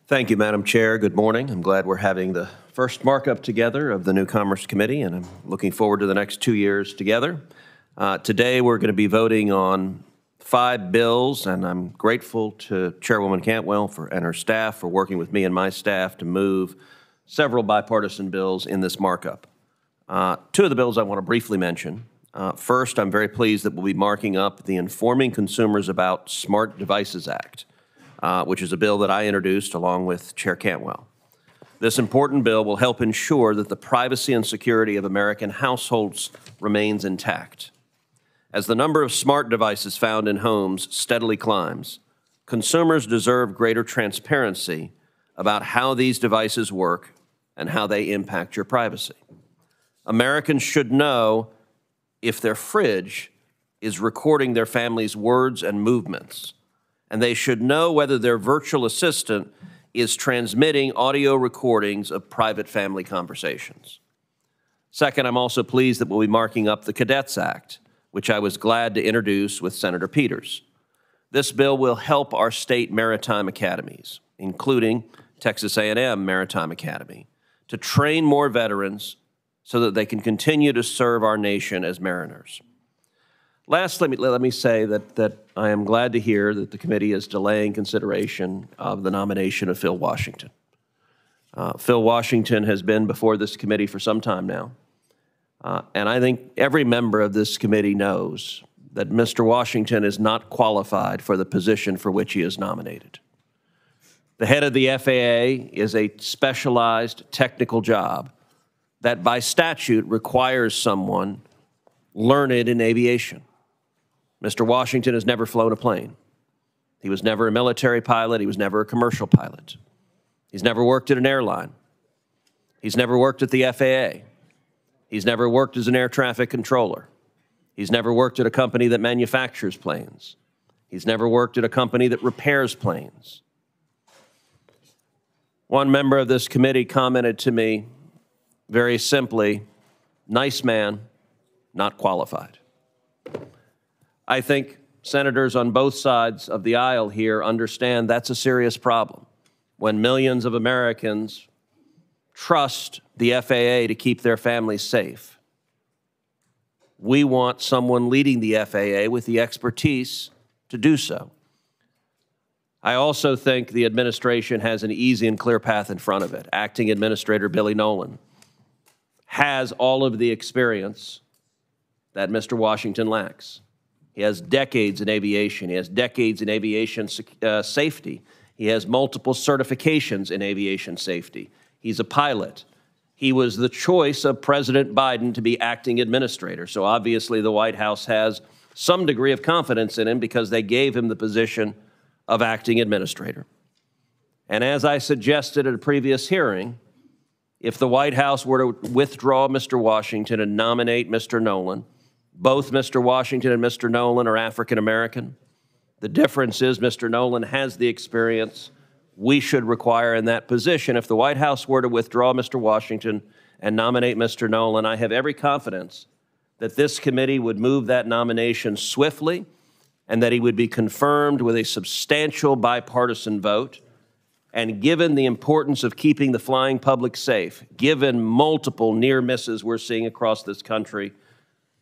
Thank you, Madam Chair. Good morning. I'm glad we're having the first markup together of the new Commerce Committee, and I'm looking forward to the next 2 years together. Today, we're going to be voting on 5 bills, and I'm grateful to Chairwoman Cantwell and her staff for working with me and my staff to move several bipartisan bills in this markup. 2 of the bills I want to briefly mention. First, I'm very pleased that we'll be marking up the Informing Consumers About Smart Devices Act, which is a bill that I introduced along with Chair Cantwell. This important bill will help ensure that the privacy and security of American households remains intact. As the number of smart devices found in homes steadily climbs, consumers deserve greater transparency about how these devices work and how they impact your privacy. Americans should know if their fridge is recording their family's words and movements, and they should know whether their virtual assistant is transmitting audio recordings of private family conversations. Second, I'm also pleased that we'll be marking up the Cadets Act, which I was glad to introduce with Senator Peters. This bill will help our state maritime academies, including Texas A&M Maritime Academy, to train more veterans so that they can continue to serve our nation as mariners. Last, let me say that I am glad to hear that the committee is delaying consideration of the nomination of Phil Washington. Phil Washington has been before this committee for some time now, and I think every member of this committee knows that Mr. Washington is not qualified for the position for which he is nominated. The head of the FAA is a specialized technical job that by statute requires someone learned in aviation. Mr. Washington has never flown a plane. He was never a military pilot. He was never a commercial pilot. He's never worked at an airline. He's never worked at the FAA. He's never worked as an air traffic controller. He's never worked at a company that manufactures planes. He's never worked at a company that repairs planes. One member of this committee commented to me very simply, "Nice man, not qualified." I think senators on both sides of the aisle here understand that's a serious problem. When millions of Americans trust the FAA to keep their families safe, we want someone leading the FAA with the expertise to do so. I also think the administration has an easy and clear path in front of it. Acting Administrator Billy Nolan has all of the experience that Mr. Washington lacks. He has decades in aviation. He has decades in aviation safety. He has multiple certifications in aviation safety. He's a pilot. He was the choice of President Biden to be acting administrator. So obviously the White House has some degree of confidence in him because they gave him the position of acting administrator. And as I suggested at a previous hearing, if the White House were to withdraw Mr. Washington and nominate Mr. Nolan, both Mr. Washington and Mr. Nolan are African American. The difference is Mr. Nolan has the experience we should require in that position. If the White House were to withdraw Mr. Washington and nominate Mr. Nolan, I have every confidence that this committee would move that nomination swiftly and that he would be confirmed with a substantial bipartisan vote. And given the importance of keeping the flying public safe, given multiple near misses we're seeing across this country,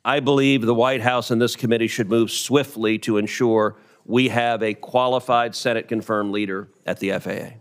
I believe the White House and this committee should move swiftly to ensure we have a qualified Senate-confirmed leader at the FAA.